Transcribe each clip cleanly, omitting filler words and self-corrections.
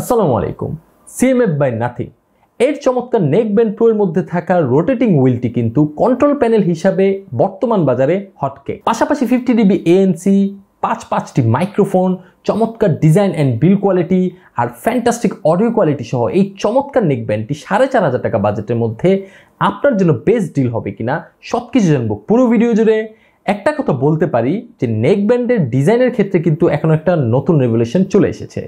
আসসালামু আলাইকুম। CMF by nothing এর চমৎকার নেকব্যান্ড প্রো এর মধ্যে থাকা রোটেটিং হুইলটি কিন্তু কন্ট্রোল প্যানেল হিসাবে বর্তমান বাজারে হটকেক। পাশাপাশি 50dB ANC, 5টি মাইক্রোফোন, চমৎকার ডিজাইন অ্যান্ড বিল্ড কোয়ালিটি আর ফ্যান্টাস্টিক অডিও কোয়ালিটি সহ এই চমৎকার নেকব্যান্ডটি 4,500 টাকা বাজেটের মধ্যে আপনার জন্য বেস্ট ডিল হবে কিনা সবকিছু জানবো পুরো ভিডিও জুড়ে। একটা কথা বলতে পারি যে নেকব্যান্ডের ডিজাইনের ক্ষেত্রে কিন্তু এখন একটা নতুন রেভলিউশন চলে এসেছে।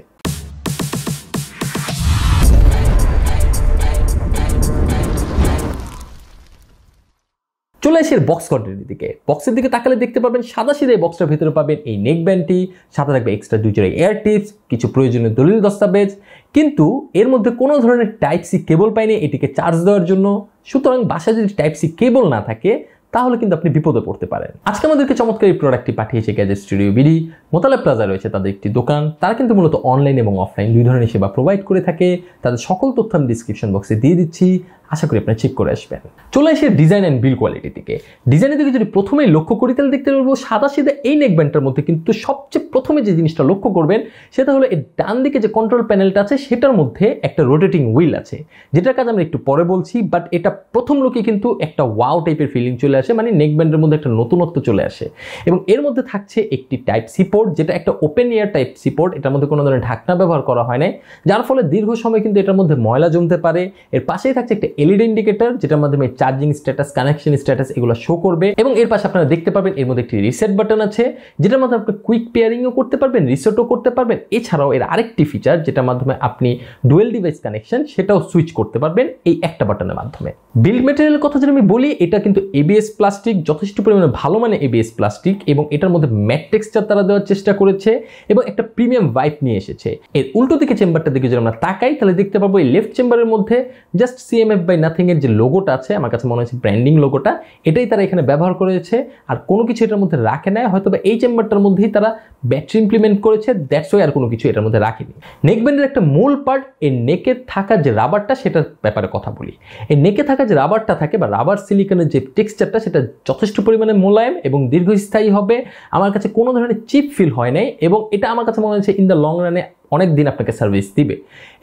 চলে আসে বক্স কন্টেন্টের দিকে। বক্সের দিকে তাকালে দেখতে পাবেন সাদা সিধা এই বক্সটার ভিতরে পাবেন এই নেকব্যান্ডটি, সাথে থাকবে এক্সট্রা 2 জোড়া এয়ার টিপস, কিছু প্রয়োজনীয় দলিল দস্তাবেজ, কিন্তু এর মধ্যে কোনো ধরনের টাইপ সি কেবল পাইনি এটিকে চার্জ দেওয়ার জন্য। সুতরাং বাসায় যদি টাইপ সি কেবল না থাকে তাহলে কিন্তু আপনি বিপদে পড়তে পারেন। আজকে আমাদেরকে চমৎকার এই প্রোডাক্টটি পাঠিয়েছে gadget studio BD. Motaleb plaza রয়েছে তাদের একটি দোকান। তারা কিন্তু মূলত অনলাইন এবং অফলাইন দুই ধরনের সেবা প্রোভাইড করে থাকে। তাদের সকল তথ্য আমি ডিসক্রিপশন বক্সে দিয়ে দিচ্ছি, আশা করি আপনারা চেক করে আসবেন। চলে এসে ডিজাইন অ্যান্ড বিল্ড কোয়ালিটি থেকে। ডিজাইনের দিকে যদি প্রথমেই লক্ষ্য করি তাহলে দেখতে পারবো সাদা সিধা এই নেকব্যান্ডটার মধ্যে কিন্তু সবচেয়ে প্রথমে যে জিনিসটা লক্ষ্য করবেন সেটা হলো এর ডান দিকে যে কন্ট্রোল প্যানেলটা আছে সেটার মধ্যে একটা রোটেটিং হুইল আছে, যেটার কাজ আমরা একটু পরে বলছি। বাট এটা প্রথম লুকে কিন্তু একটা ওয়াও টাইপের ফিলিং চলে আসে, মানে নেকব্যান্ডের মধ্যে একটা নতুনত্ব চলে আসে। এবং এর মধ্যে থাকছে একটি টাইপ সি পোর্ট, যেটা একটা open air type sea port. এটার মধ্যে কোনো ধরনের ঢাকনা ব্যবহার করা হয় নাই, যার ফলে দীর্ঘ সময় কিন্তু এটার মধ্যে ময়লা জমতে পারে। এর পাশেই থাকছে একটা এলইডি ইন্ডিকেটর, যেটার মাধ্যমে চার্জিং স্ট্যাটাস, কানেকশন স্ট্যাটাস এগুলো শো করবে। এবং এর পাশে আপনারা দেখতে পাবেন এর মধ্যে একটি রিসেট বাটন আছে, যেটার মাধ্যমে আপনি কুইক পেয়ারিংও করতে পারবেন, রিসেটও করতে পারবেন। এছাড়াও এর আরেকটি ফিচার যেটার মাধ্যমে আপনি ডুয়েল ডিভাইস কানেকশন সেটাও সুইচ করতে পারবেন এই একটা বাটনের মাধ্যমে। বিল্ড ম্যাটেরিয়ালের কথা যদি আমি বলি, এটা কিন্তু ABS প্লাস্টিক, যথেষ্ট পরিমাণে ভালো মানে ABS প্লাস্টিক, এবং এটার মধ্যে ম্যাট টেক্সচার তারা দেওয়ার চেষ্টা করেছে এবং একটা প্রিমিয়াম ভাইব নিয়ে এসেছে। এর উল্টো দিকে চেম্বারটা দিকে যদি আমরা তাকাই তাহলে দেখতে পাবো এই লেফট চেম্বারের মধ্যে জাস্ট CMF বাই নাথিং এর যে লোগোটা আছে, আমার কাছে মনে হচ্ছে ব্র্যান্ডিং লোগোটা, এটাই তারা এখানে ব্যবহার করেছে। আর কোনো কিছু এটার মধ্যে রাখে নাই, হয়তো বা এই চেম্বারটার মধ্যেই তারা ব্যাটারি ইমপ্লিমেন্ট করেছে, দ্যাটস ওয়াই আর কোনো কিছু এটার মধ্যে রাখেনি। নেকব্যান্ডের একটা মূল পার্ট এই নেকে থাকা যে রাবারটা, সেটার ব্যাপারে কথা বলি। এই নেকে থাকা যে রাবারটা থাকে বা রাবার সিলিকনের যে টেক্সচারটা, সেটা যথেষ্ট পরিমাণে মোলায়েম এবং দীর্ঘস্থায়ী হবে। আমার কাছে কোনো ধরনের চিপ ফিল হয় নাই, এবং এটা আমার কাছে মনে হচ্ছে ইন দ্য লং রানে অনেক দিন আপনাকে সার্ভিস দিবে।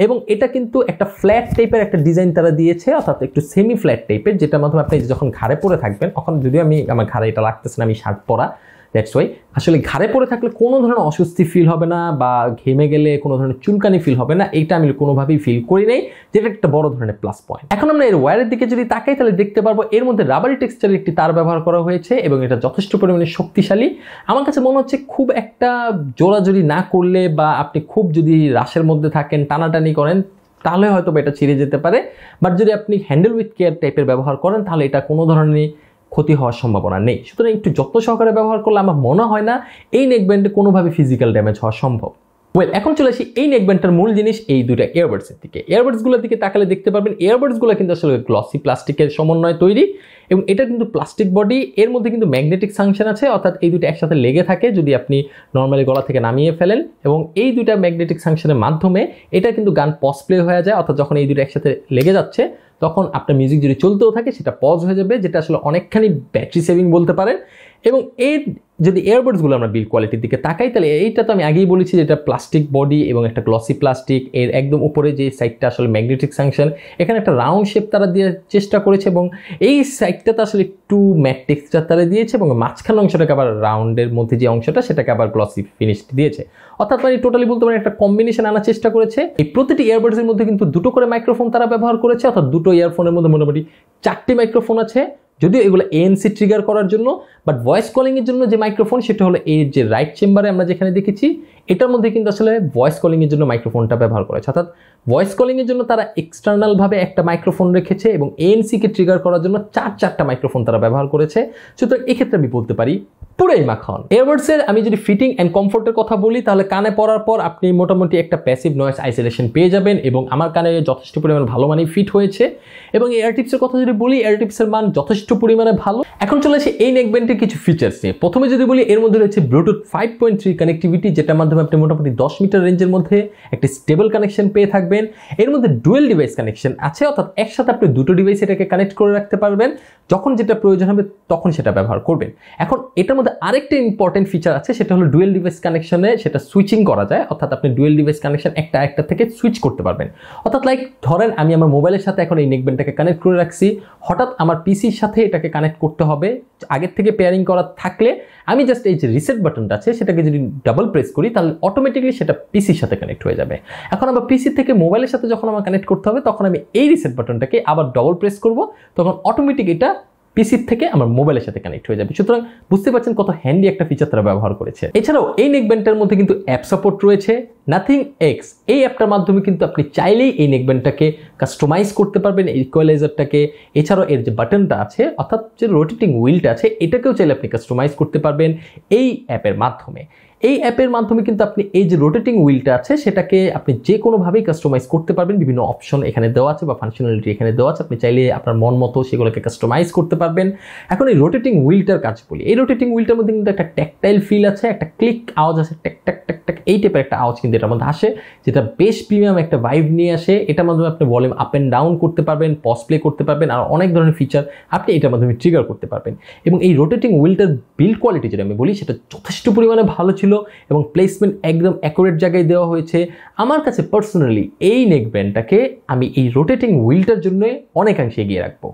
এবং এটা কিন্তু একটা ফ্ল্যাট টাইপের একটা ডিজাইন তারা দিয়েছে, অর্থাৎ একটু সেমি ফ্ল্যাট টাইপের, যেটার মাধ্যমে আপনি যখন ঘাড়ে পরে থাকবেন, এখন যদিও আমার ঘাড়ে এটা লাগতেছে না, আমি শার্ট পরা, দ্যাটস ওয়াই আসলে ঘাড়ে পরে থাকলে কোনো ধরনের অস্বস্তি ফিল হবে না বা ঘেমে গেলে কোনো ধরনের চুলকানি ফিল হবে না। এইটা আমি কোনোভাবেই ফিল করি নাই, যেটা একটা বড় ধরনের প্লাস পয়েন্ট। এখন আমরা এর ওয়্যারের দিকে যদি তাকাই তাহলে দেখতে পারবো এর মধ্যে রাবারি টেক্সচারের একটি তার ব্যবহার করা হয়েছে এবং এটা যথেষ্ট পরিমাণে শক্তিশালী। আমার কাছে মনে হচ্ছে খুব একটা জোরাজোরি না করলে বা আপনি খুব যদি রাশের মধ্যে থাকেন, টানাটানি করেন, তাহলে হয়তো এটা ছিঁড়ে যেতে পারে। বাট যদি আপনি হ্যান্ডেল উইথ কেয়ার টাইপের ব্যবহার করেন তাহলে এটা কোনো ধরনের ক্ষতি হওয়ার সম্ভাবনা নেই। সুতরাং একটু যত্ন সহকারে ব্যবহার করলে আমার মনে হয় না এই নেকব্যান্ডে কোনোভাবে ফিজিক্যাল ড্যামেজ হওয়া সম্ভব। এখন চলে আসি এই নেকব্যান্ডটার মূল জিনিস, এই দুইটা ইয়ারবাডসের দিকে। ইয়ারবাডসগুলোর দিকে তাকালে দেখতে পারবেন ইয়ারবাডসগুলো কিন্তু আসলে গ্লসি প্লাস্টিকের সমন্বয়ে তৈরি, এবং এটা কিন্তু প্লাস্টিক বডি। এর মধ্যে কিন্তু ম্যাগনেটিক ফাংশন আছে, অর্থাৎ এই দুটো একসাথে লেগে থাকে যদি আপনি নর্মালি গলা থেকে নামিয়ে ফেলেন, এবং এই দুইটা ম্যাগনেটিক ফাংশনের মাধ্যমে এটা কিন্তু গান পজ প্লে হয়ে যায়। অর্থাৎ যখন এই দুটো একসাথে লেগে যাচ্ছে তখন আপনার মিউজিক যদি চলতেও থাকে সেটা পজ হয়ে যাবে, যেটা আসলে অনেকখানি ব্যাটারি সেভিং বলতে পারেন। এবং এর যদি ইয়ারবাডসগুলো আমরা বিল্ড কোয়ালিটির দিকে তাকাই তাহলে এইটা তো আমি আগেই বলেছি যে এটা প্লাস্টিক বডি এবং একটা গ্লসি প্লাস্টিক। এর একদম উপরে যে সাইডটা আসলে ম্যাগনেটিক ফাংশন, এখানে একটা রাউন্ড শেপ তারা দেওয়ার চেষ্টা করেছে, এবং এই সাইডটাতে আসলে একটু ম্যাট টেক্সচার তারা দিয়েছে, এবং মাঝখানের অংশটাকে আবার রাউন্ডের মধ্যে যে অংশটা সেটাকে আবার গ্লসি ফিনিশ দিয়েছে। অর্থাৎ মানে টোটালি বলতে পারেন একটা কম্বিনেশন আনার চেষ্টা করেছে। এই প্রতিটি ইয়ারবাডসের মধ্যে কিন্তু দুটো করে মাইক্রোফোন তারা ব্যবহার করেছে, অর্থাৎ দুটো ইয়ারফোনের মধ্যে মোটামুটি 4টি মাইক্রোফোন আছে, যদিও এগুলো ANC ট্রিগার করার জন্য। বাট ভয়েস কলিং এর জন্য যে মাইক্রোফোন সেটা হলো এই যে রাইট চেম্বারে আমরা যেখানে দেখেছি, এটার মধ্যে কিন্তু আসলে ভয়েস কলিং এর জন্য মাইক্রোফোনটা ব্যবহার করেছে। অর্থাৎ ভয়েস কলিং এর জন্য তারা এক্সটার্নাল ভাবে একটা মাইক্রোফোন রেখেছে এবং ANC কে ট্রিগার করার জন্য 4টা মাইক্রোফোন তারা ব্যবহার করেছে। সুতরাং এক্ষেত্রে আমি বলতে পারি পুরাই মাখন। এয়ারবাডসের আমি যদি ফিটিং অ্যান্ড কমফোর্টের কথা বলি তাহলে কানে পরার পর আপনি মোটামুটি একটা প্যাসিভ নয়েজ আইসোলেশন পেয়ে যাবেন, এবং আমার কানে যথেষ্ট পরিমাণে ভালো মানের ফিট হয়েছে। এবং এয়ার টিপসের কথা যদি বলি, এয়ার টিপসের মান যথেষ্ট পরিমাণে ভালো। এখন চলে আসি এই নেকব্যান্ডের কিছু ফিচার্স নিয়ে। প্রথমে যদি বলি, এর মধ্যে রয়েছে ব্লুটুথ 5.3 কানেক্টিভিটি, যেটার মাধ্যমে আপনি মোটামুটি 10 মিটার রেঞ্জের মধ্যে একটি স্টেবল কানেকশন পেয়ে থাকবেন। এর মধ্যে ডুয়েল ডিভাইস কানেকশন আছে, অর্থাৎ একসাথে আপনি দুটো ডিভাইস এটাকে কানেক্ট করে রাখতে পারবেন। যখন যেটা প্রয়োজন হবে তখন সেটা ব্যবহার করবেন। এখন এটার মধ্যে আরেকটা ইম্পর্টেন্ট ফিচার আছে, সেটা হলো ডুয়েল ডিভাইস কানেকশনে সেটা সুইচিং করা যায়, অর্থাৎ আপনি ডুয়েল ডিভাইস কানেকশন একটা থেকে সুইচ করতে পারবেন। অর্থাৎ লাইক ধরেন আমি আমার মোবাইলের সাথে এখন এই নেকব্যান্ডটাকে কানেক্ট করে রাখছি, হঠাৎ আমার পিসির সাথে এটাকে কানেক্ট করতে হবে, আগের থেকে পেয়ারিং করা থাকলে আমি জাস্ট এই যে রিসেট বাটনটা আছে সেটাকে যদি ডাবল প্রেস করি তাহলে অটোমেটিকলি সেটা পিসির সাথে কানেক্ট হয়ে যাবে। এখন আমার পিসি থেকে মোবাইলের সাথে যখন আমার কানেক্ট করতে হবে তখন আমি এই রিসেট বাটনটাকে আবার ডবল প্রেস করব, তখন অটোমেটিক এটা পিসির থেকে আমার মোবাইলের সাথে কানেক্ট হয়ে যাবে। সুতরাং বুঝতে পারছেন কত হ্যান্ডি একটা ফিচার তারা ব্যবহার করেছে। এছাড়াও এই নেকব্যান্ডটার মধ্যে কিন্তু অ্যাপ সাপোর্ট রয়েছে। নাথিং এক্স এই অ্যাপটার মাধ্যমে কিন্তু আপনি চাইলেই এই নেকব্যান্ডটাকে কাস্টমাইজ করতে পারবেন, এই ইকুয়ালাইজারটাকে। এছাড়াও এর যে বাটনটা আছে অর্থাৎ যে রোটেটিং হুইলটা আছে এটাকেও চাইলে আপনি কাস্টমাইজ করতে পারবেন এই অ্যাপের মাধ্যমে। এই অ্যাপের মাধ্যমে কিন্তু আপনি এই যে রোটেটিং হুইলটা আছে সেটাকে আপনি যে কোনোভাবেই কাস্টমাইজ করতে পারবেন। বিভিন্ন অপশন এখানে দেওয়া আছে বা ফাংশনালিটি এখানে দেওয়া আছে, আপনি চাইলে আপনার মন মতো সেগুলোকে কাস্টমাইজ করতে পারবেন। এখন এই রোটেটিং হুইলটার কাজ বলি, এই রোটেটিং হুইলটার মধ্যে কিন্তু একটা ট্যাকটাইল ফিল আছে, একটা ক্লিক আওয়াজ আছে, ট্যাক ট্যাক ট্যাক ট্যাক এই টাইপের একটা আওয়াজ কিন্তু এটার মধ্যে আসে, যেটা বেশ প্রিমিয়াম একটা ভাইব নিয়ে আসে। এটার মাধ্যমে আপনি ভলিউম আপ অ্যান্ড ডাউন করতে পারবেন, পজ প্লে করতে পারবেন, আর অনেক ধরনের ফিচার আপনি এটার মাধ্যমে ট্রিগার করতে পারবেন। এবং এই রোটেটিং হুইলটার বিল্ড কোয়ালিটি যেটা আমি বলি সেটা যথেষ্ট পরিমাণে ভালো ছিল এবং প্লেসমেন্ট একদম অ্যাকুরেট জায়গায় দেওয়া হয়েছে। আমার কাছে পার্সোনালি এই নেকব্যান্ডটাকে আমি এই রোটেটিং হুইলটার জন্য অনেকাংশে এগিয়ে রাখবো।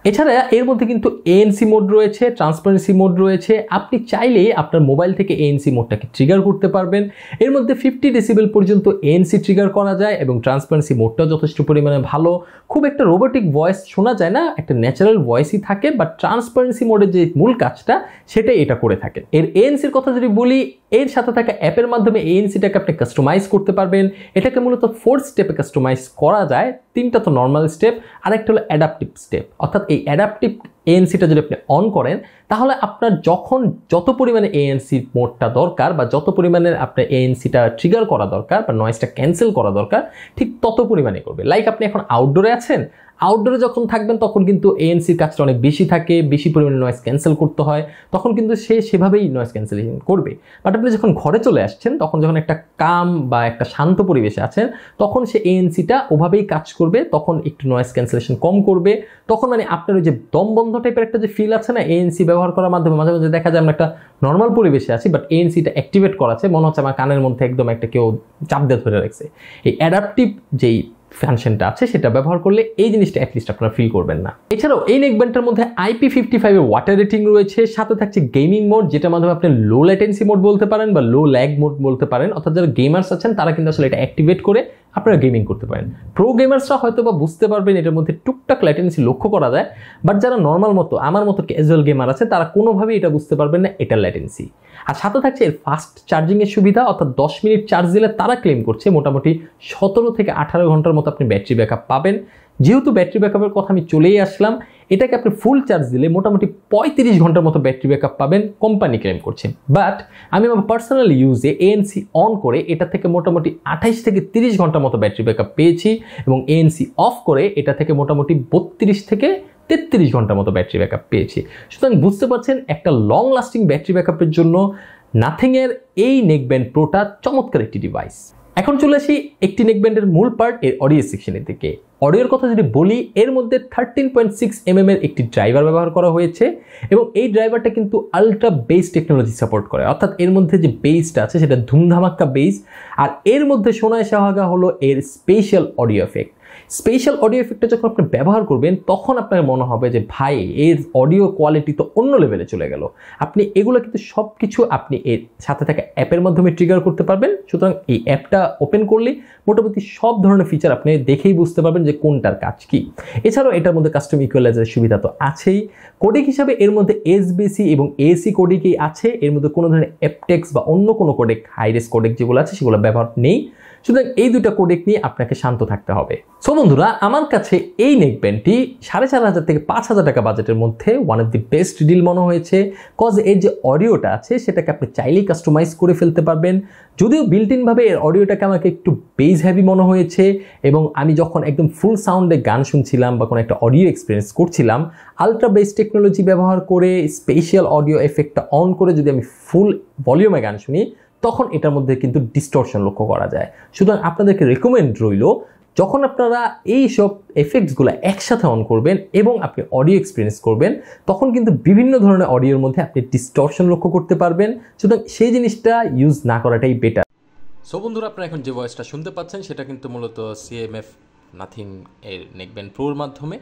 এছাড়া এর মধ্যে কিন্তু ANC মোড রয়েছে, ট্রান্সপারেন্সি মোড রয়েছে। আপনি চাইলে আপনার মোবাইল থেকে ANC মোডটাকে ট্রিগার করতে পারবেন। এর মধ্যে 50 ডেসিবেল পর্যন্ত ANC ট্রিগার করা যায় এবং ট্রান্সপারেন্সি মোডটাও যথেষ্ট পরিমাণে ভালো। খুব একটা রোবোটিক ভয়েস শোনা যায় না, একটা ন্যাচারাল ভয়েসই থাকে, বাট ট্রান্সপারেন্সি মোডের যে মূল কাজটা সেটাই এটা করে থাকে। এর ANCর কথা যদি বলি, এর সাথে থাকা অ্যাপের মাধ্যমে ANCটাকে আপনি কাস্টমাইজ করতে পারবেন। এটাকে মূলত 4 স্টেপে কাস্টমাইজ করা যায়। 3টা তো নর্মাল স্টেপ, আর একটা হলো অ্যাডাপটিভ স্টেপ। অর্থাৎ এই অ্যাডাপটিভ ANCটা যদি আপনি অন করেন তাহলে আপনার যখন যত পরিমাণে ANC মোডটা দরকার বা যত পরিমাণে আপনার ANCটা ট্রিগার করা দরকার বা নয়েজটা ক্যান্সেল করা দরকার ঠিক তত পরিমাণে করবে। লাইক আপনি এখন আউটডোরে আছেন, আউটডোরে যখন থাকবেন তখন কিন্তু ANCর কাজটা অনেক বেশি থাকে, বেশি পরিমাণে নয়েজ ক্যান্সেল করতে হয়, তখন কিন্তু সে সেভাবেই নয়েজ ক্যান্সেলেশন করবে। বাট আপনি যখন ঘরে চলে আসছেন তখন যখন একটা কাম বা একটা শান্ত পরিবেশে আছেন তখন সে ANCটা ওভাবেই কাজ করবে, তখন একটু নয়েজ ক্যান্সেলেশন কম করবে। তখন মানে আপনার ওই যে দম বন্ধ টাইপের একটা যে ফিল আছে না ANC ব্যবহার করার মাধ্যমে, মাঝে মাঝে দেখা যায় আমরা একটা নর্মাল পরিবেশে আছি বাট ANCটা অ্যাক্টিভেট করা আছে, মনে হচ্ছে আমার কানের মধ্যে একদম একটা কেউ চাপ দিয়ে ধরে রাখছে। এই অ্যাডাপটিভ যেই ফাংশনটা আছে সেটা ব্যবহার করলে এই জিনিসটা অ্যাটলিস্ট আপনারা ফিল করবেন না। এছাড়াও এই নেকব্যান্ডটার মধ্যে IP55 এর ওয়াটার রেটিং রয়েছে, সাথে থাকছে গেমিং মোড, যেটার মাধ্যমে আপনি লো ল্যাটেন্সি মোড বলতে পারেন বা লো ল্যাগ মোড বলতে পারেন। অর্থাৎ যারা গেমার্স আছেন তারা কিন্তু আসলে এটা অ্যাক্টিভেট করে আপনারা গেমিং করতে পারেন। প্রো গেমার্সরা হয়তো বা বুঝতে পারবেন এটার মধ্যে টুকটাক ল্যাটেন্সি লক্ষ্য করা যায়, বাট যারা নর্মাল মতো আমার মতো ক্যাজুয়াল গেমার আছে তারা কোনোভাবেই এটা বুঝতে পারবেন না এটা ল্যাটেন্সি। আর সাথে থাকছে এর ফাস্ট চার্জিংয়ের সুবিধা, অর্থাৎ 10 মিনিট চার্জ দিলে তারা ক্লেম করছে মোটামুটি 17 থেকে 18 ঘন্টার মতো আপনি ব্যাটারি ব্যাকআপ পাবেন। যেহেতু ব্যাটারি ব্যাকআপের কথা আমি চলেই আসলাম, এটাকে আপনি ফুল চার্জ দিলে মোটামুটি 35 ঘন্টার মতো ব্যাটারি ব্যাকআপ পাবেন, কোম্পানি ক্লেম করছে। বাট আমি আমার পার্সোনাল ইউজে ANC অন করে এটা থেকে মোটামুটি 28 থেকে 30 ঘন্টার মতো ব্যাটারি ব্যাকআপ পেয়েছি এবং ANC অফ করে এটা থেকে মোটামুটি 32 থেকে 33 ঘন্টার মতো ব্যাটারি ব্যাকআপ পেয়েছি। সুতরাং বুঝতে পারছেন একটা লং লাস্টিং ব্যাটারি ব্যাকআপের জন্য নাথিংয়ের এই নেকব্যান্ড প্রোটা চমৎকার একটি ডিভাইস। এখন চলে আসি একটি নেকব্যান্ডের মূল পার্ট, এর অডিও সেকশনের দিকে। অডিওর কথা যদি বলি, এর মধ্যে 13.6 mm এর একটি ড্রাইভার ব্যবহার করা হয়েছে এবং এই ড্রাইভারটা কিন্তু আলট্রা বেস টেকনোলজি সাপোর্ট করে, অর্থাৎ এর মধ্যে যে বেসটা আছে সেটা ধুমধামাক্কা বেস। আর এর মধ্যে শোনায় সোহাগা হলো এর special audio effect. Special audio এফেক্টটা যখন আপনি ব্যবহার করবেন তখন আপনার মনে হবে যে ভাই এর অডিও কোয়ালিটি তো অন্য লেভেলে চলে গেল। আপনি এগুলো কিন্তু সব কিছু আপনি এর সাথে থাকা অ্যাপের মাধ্যমে ট্রিগার করতে পারবেন। সুতরাং এই অ্যাপটা ওপেন করলে মোটামুটি সব ধরনের ফিচার আপনি দেখেই বুঝতে পারবেন যে কোনটার কাজ কি। এছাড়াও এটার মধ্যে কাস্টম ইকুয়ালাইজারের সুবিধা তো আছেই। কোডেক হিসাবে এর মধ্যে SBC এবং AC কোডেকই আছে, এর মধ্যে কোনো ধরনের অ্যাপটেক্স বা অন্য কোনো কোডেক হাইরেস কোডেক যেগুলো আছে সেগুলো ব্যবহার নেই। সুতরাং এই দুটা কোডেক নিয়ে আপনাকে শান্ত থাকতে হবে। সো বন্ধুরা, আমার কাছে এই নেকব্যান্ডটি 4,500 থেকে 5,000 টাকা বাজেটের মধ্যে one of the best deal মনে হয়েছে। কজ এর যে অডিওটা আছে সেটাকে আপনি চাইলেই কাস্টমাইজ করে ফেলতে পারবেন। যদিও বিল্ট ইনভাবে এর অডিওটাকে আমাকে একটু বেস হেভি মনে হয়েছে এবং আমি যখন একদম ফুল সাউন্ডে গান শুনছিলাম বা কোনো একটা অডিও এক্সপিরিয়েন্স করছিলাম, আলট্রা বেস টেকনোলজি ব্যবহার করে স্পেশাল অডিও এফেক্টটা অন করে যদি আমি ফুল ভলিউমে গান শুনি তখন এটার মধ্যে কিন্তু ডিস্টরশন লক্ষ্য করা যায়। সুতরাং আপনাদেরকে রেকমেন্ড রইল যখন আপনারা এই সব এফেক্টসগুলো একসাথে অন করবেন এবং আপনি অডিও এক্সপিরিয়েন্স করবেন, তখন কিন্তু বিভিন্ন ধরনের অডিওর মধ্যে আপনি ডিস্টরশন লক্ষ্য করতে পারবেন। সুতরাং সেই জিনিসটা ইউজ না করাটাই বেটার। সো বন্ধুরা, আপনারা এখন যে ভয়েসটা শুনতে পাচ্ছেন সেটা কিন্তু মূলত CMF নাথিং এর নেকব্যান্ড প্রোর মাধ্যমে,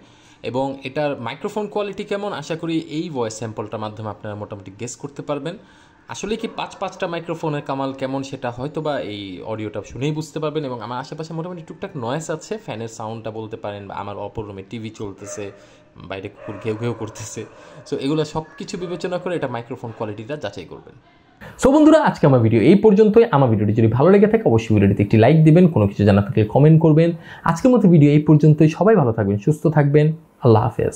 এবং এটার মাইক্রোফোন কোয়ালিটি কেমন আশা করি এই ভয়েস স্যাম্পলটার মাধ্যমে আপনারা মোটামুটি গেস করতে পারবেন। আসলে কি পাঁচটা মাইক্রোফোনের কামাল কেমন সেটা হয়তো বা এই অডিওটা শুনেই বুঝতে পারবেন। এবং আমার আশেপাশে মোটামুটি টুকটাক নয়েস আছে, ফ্যানের সাউন্ডটা বলতে পারেন, বা আমার অপর রুমে টিভি চলতেছে, বাইরে কুকুর ঘেউ ঘেউ করতেছে। সো এগুলো সব কিছু বিবেচনা করে এটা মাইক্রোফোন কোয়ালিটিটা যাচাই করবেন। সো বন্ধুরা, আজকে আমার ভিডিও এই পর্যন্তই। আমার ভিডিওটি যদি ভালো লেগে থাকে অবশ্যই ভিডিওটিতে একটি লাইক দিবেন, কোনো কিছু জানা থাকলে কমেন্ট করবেন। আজকের মতো ভিডিও এই পর্যন্তই। সবাই ভালো থাকবেন, সুস্থ থাকবেন। আল্লাহ হাফেজ।